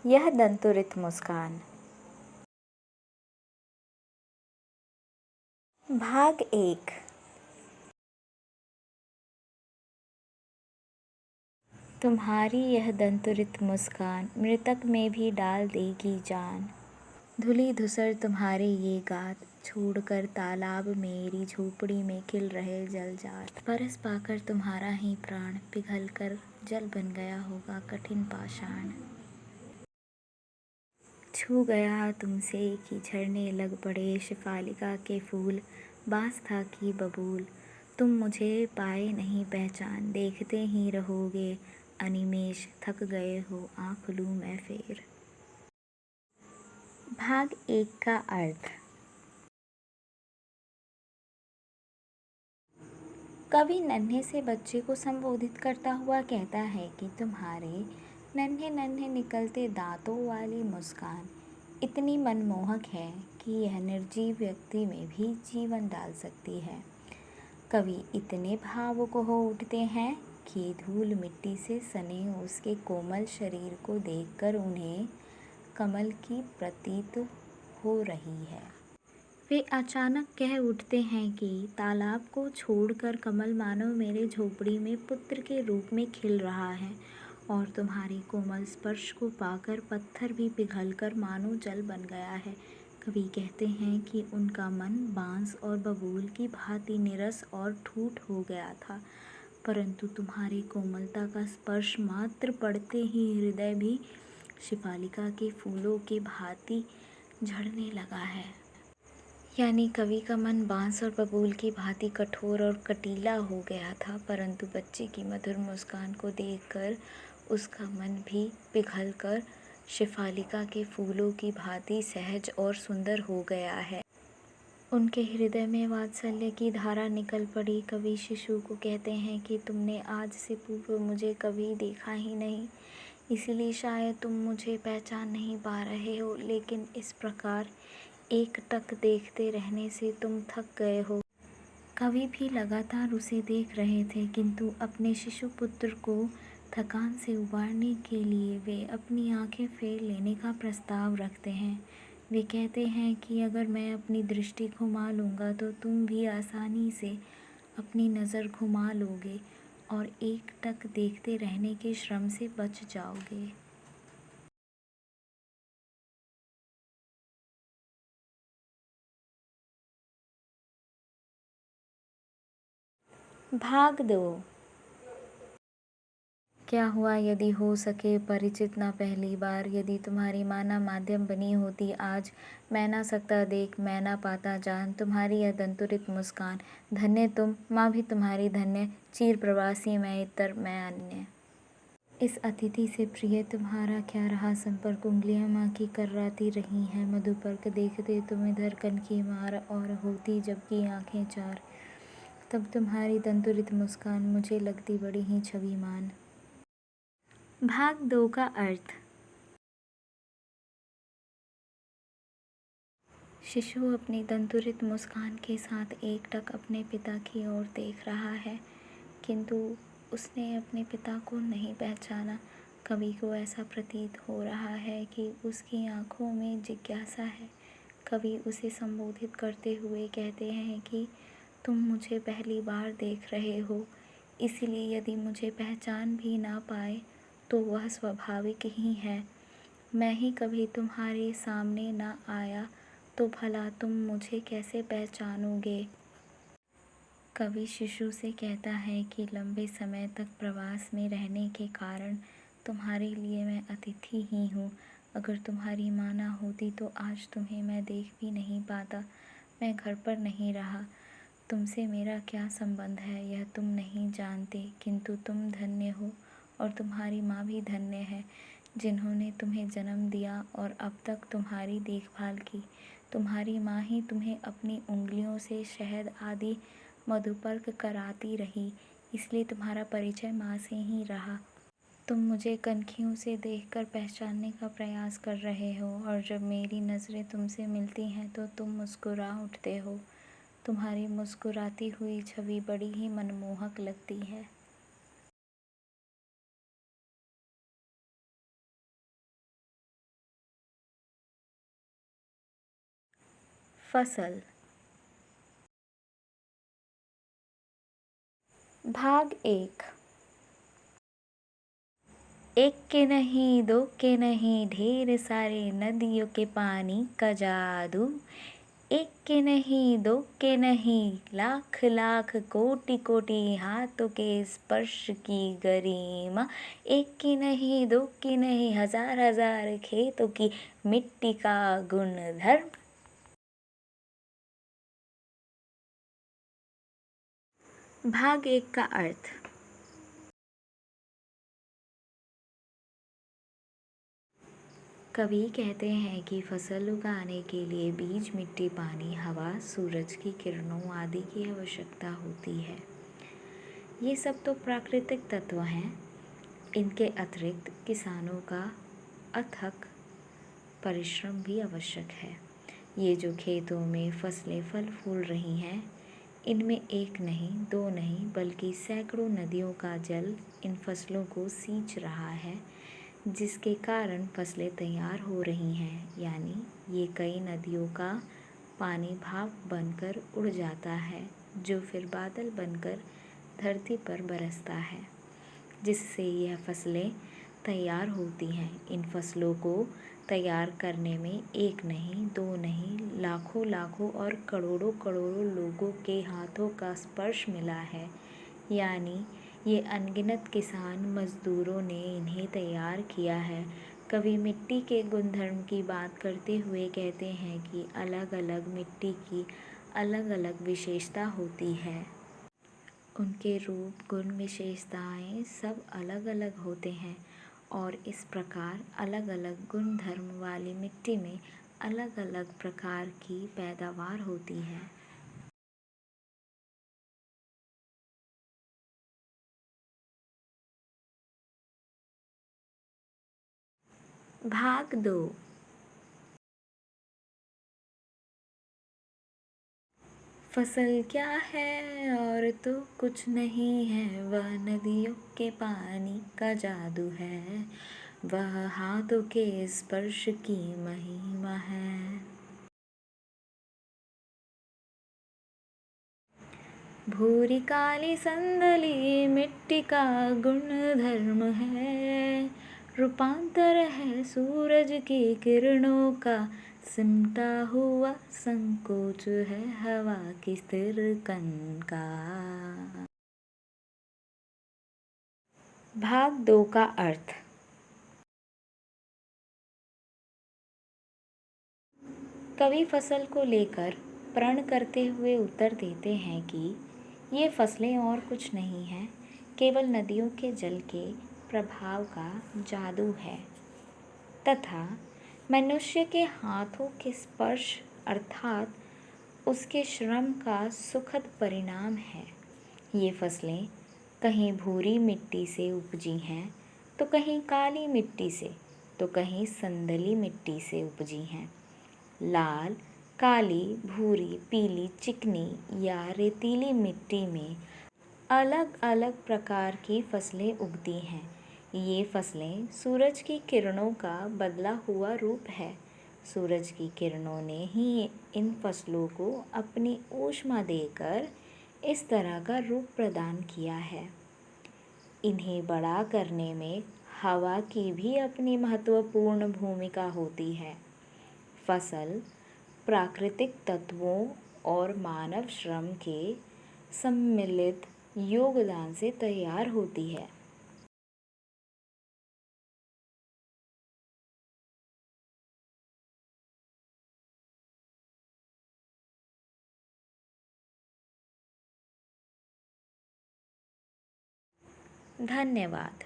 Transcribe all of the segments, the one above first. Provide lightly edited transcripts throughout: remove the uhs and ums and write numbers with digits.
यह दंतुरित मुस्कान। भाग 1। तुम्हारी यह दंतुरित मुस्कान मृतक में भी डाल देगी जान। धुली धूसर तुम्हारे ये गात, छोड़कर तालाब मेरी झोपड़ी में खिल रहे जलजात। परस पाकर तुम्हारा ही प्राण पिघल कर जल बन गया होगा कठिन पाषाण। छू गया तुमसे कि झड़ने लग पड़े शिफालिका के फूल, बास था कि बबूल। तुम मुझे पाए नहीं पहचान, देखते ही रहोगे अनिमेष, थक गए हो आँख लूँ मैं फेर। भाग 1 का अर्थ। कवि नन्हे से बच्चे को संबोधित करता हुआ कहता है कि तुम्हारे नन्हे नन्हे निकलते दांतों वाली मुस्कान इतनी मनमोहक है कि यह निर्जीव व्यक्ति में भी जीवन डाल सकती है। कवि इतने भावुक हो उठते हैं कि धूल मिट्टी से सने उसके कोमल शरीर को देखकर उन्हें कमल की प्रतीत हो रही है। वे अचानक कह उठते हैं कि तालाब को छोड़कर कमल मानो मेरे झोपड़ी में पुत्र के रूप में खिल रहा है और तुम्हारे कोमल स्पर्श को पाकर पत्थर भी पिघलकर मानो जल बन गया है। कवि कहते हैं कि उनका मन बांस और बबूल की भांति निरस और ठूठ हो गया था, परंतु तुम्हारी कोमलता का स्पर्श मात्र पड़ते ही हृदय भी शिफालिका के फूलों के भांति झड़ने लगा है। यानी कवि का मन बांस और बबूल की भांति कठोर और कटीला हो गया था, परंतु बच्चे की मधुर मुस्कान को देखकर उसका मन भी पिघलकर शिफालिका के फूलों की भांति सहज और सुंदर हो गया है। उनके हृदय में वात्सल्य की धारा निकल पड़ी। कवि शिशु को कहते हैं कि तुमने आज से पूर्व मुझे कभी देखा ही नहीं, इसलिए शायद तुम मुझे पहचान नहीं पा रहे हो, लेकिन इस प्रकार एकटक देखते रहने से तुम थक गए हो। कवि भी लगातार उसे देख रहे थे, किंतु अपने शिशु पुत्र को थकान से उबारने के लिए वे अपनी आंखें फेर लेने का प्रस्ताव रखते हैं। वे कहते हैं कि अगर मैं अपनी दृष्टि घुमा लूँगा तो तुम भी आसानी से अपनी नज़र घुमा लोगे और एकटक देखते रहने के श्रम से बच जाओगे। भाग 2। क्या हुआ यदि हो सके परिचित ना पहली बार, यदि तुम्हारी माँ ना माध्यम बनी होती आज, मैं ना सकता देख मैं ना पाता जान तुम्हारी यह दंतुरित मुस्कान। धन्य तुम, माँ भी तुम्हारी धन्य, चिर प्रवासी मैं इतर मैं अन्य। इस अतिथि से प्रिय तुम्हारा क्या रहा संपर्क, उंगलियां माँ की कर्राती रही हैं मधुपर्क, देखते तुम इधर कनखी मार और होती जबकि आंखें चार, तब तुम्हारी दंतुरित मुस्कान मुझे लगती बड़ी ही छविमान। भाग 2 का अर्थ। शिशु अपनी दंतुरित मुस्कान के साथ एकटक अपने पिता की ओर देख रहा है, किंतु उसने अपने पिता को नहीं पहचाना। कवि को ऐसा प्रतीत हो रहा है कि उसकी आंखों में जिज्ञासा है। कवि उसे संबोधित करते हुए कहते हैं कि तुम मुझे पहली बार देख रहे हो, इसलिए यदि मुझे पहचान भी ना पाए तो वह स्वाभाविक ही है। मैं ही कभी तुम्हारे सामने ना आया तो भला तुम मुझे कैसे पहचानोगे। कवि शिशु से कहता है कि लंबे समय तक प्रवास में रहने के कारण तुम्हारे लिए मैं अतिथि ही हूँ। अगर तुम्हारी माँ ना होती तो आज तुम्हें मैं देख भी नहीं पाता। मैं घर पर नहीं रहा। तुमसे मेरा क्या संबंध है यह तुम नहीं जानते, किंतु तुम धन्य हो और तुम्हारी माँ भी धन्य है, जिन्होंने तुम्हें जन्म दिया और अब तक तुम्हारी देखभाल की। तुम्हारी माँ ही तुम्हें अपनी उंगलियों से शहद आदि मधुपर्क कराती रही, इसलिए तुम्हारा परिचय माँ से ही रहा। तुम मुझे कनखियों से देखकर पहचानने का प्रयास कर रहे हो और जब मेरी नज़रें तुमसे मिलती हैं तो तुम मुस्कुरा उठते हो। तुम्हारी मुस्कुराती हुई छवि बड़ी ही मनमोहक लगती है। फसल। भाग 1। एक के नहीं, दो के नहीं, ढेर सारे नदियों के पानी का जादू। एक के नहीं, दो के नहीं, लाख लाख कोटि कोटि हाथों के स्पर्श की गरिमा। एक की नहीं, दो की नहीं, हजार हजार खेतों की मिट्टी का गुणधर्म। भाग 1 का अर्थ। कवि कहते हैं कि फसल उगाने के लिए बीज, मिट्टी, पानी, हवा, सूरज की किरणों आदि की आवश्यकता होती है। ये सब तो प्राकृतिक तत्व हैं। इनके अतिरिक्त किसानों का अथक परिश्रम भी आवश्यक है। ये जो खेतों में फसलें फल फूल रही हैं, इनमें एक नहीं, दो नहीं, बल्कि सैकड़ों नदियों का जल इन फसलों को सींच रहा है, जिसके कारण फसलें तैयार हो रही हैं। यानी ये कई नदियों का पानी भाप बनकर उड़ जाता है, जो फिर बादल बनकर धरती पर बरसता है, जिससे यह फसलें तैयार होती हैं। इन फसलों को तैयार करने में एक नहीं, दो नहीं, लाखों लाखों और करोड़ों करोड़ों लोगों के हाथों का स्पर्श मिला है। यानी ये अनगिनत किसान मजदूरों ने इन्हें तैयार किया है। कवि मिट्टी के गुणधर्म की बात करते हुए कहते हैं कि अलग अलग मिट्टी की अलग अलग विशेषता होती है। उनके रूप, गुण, विशेषताएं सब अलग अलग होते हैं और इस प्रकार अलग अलग गुण धर्म वाली मिट्टी में अलग अलग प्रकार की पैदावार होती है। भाग 2। फसल क्या है और तो कुछ नहीं है, वह नदियों के पानी का जादू है, वह हाथों के स्पर्श की महिमा है। भूरी काली संदली मिट्टी का गुण धर्म है, रूपांतर है सूरज की किरणों का, सिमटा हुआ संकोच है हवा की स्थिर कण का। भाग 2 का अर्थ। कवि फसल को लेकर प्रण करते हुए उत्तर देते हैं कि ये फसलें और कुछ नहीं हैं, केवल नदियों के जल के प्रभाव का जादू है तथा मनुष्य के हाथों के स्पर्श अर्थात उसके श्रम का सुखद परिणाम है। ये फसलें कहीं भूरी मिट्टी से उपजी हैं, तो कहीं काली मिट्टी से, तो कहीं संदली मिट्टी से उपजी हैं। लाल, काली, भूरी, पीली, चिकनी या रेतीली मिट्टी में अलग अलग प्रकार की फसलें उगती हैं। ये फसलें सूरज की किरणों का बदला हुआ रूप है। सूरज की किरणों ने ही इन फसलों को अपनी ऊष्मा देकर इस तरह का रूप प्रदान किया है। इन्हें बड़ा करने में हवा की भी अपनी महत्वपूर्ण भूमिका होती है। फसल प्राकृतिक तत्वों और मानव श्रम के सम्मिलित योगदान से तैयार होती है। धन्यवाद।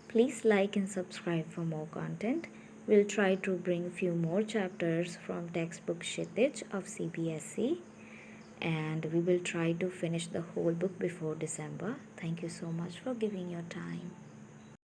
Please like and subscribe for more content. We'll try to bring few more chapters from textbook Kshitij of CBSE, and we will try to finish the whole book before December. Thank you so much for giving your time.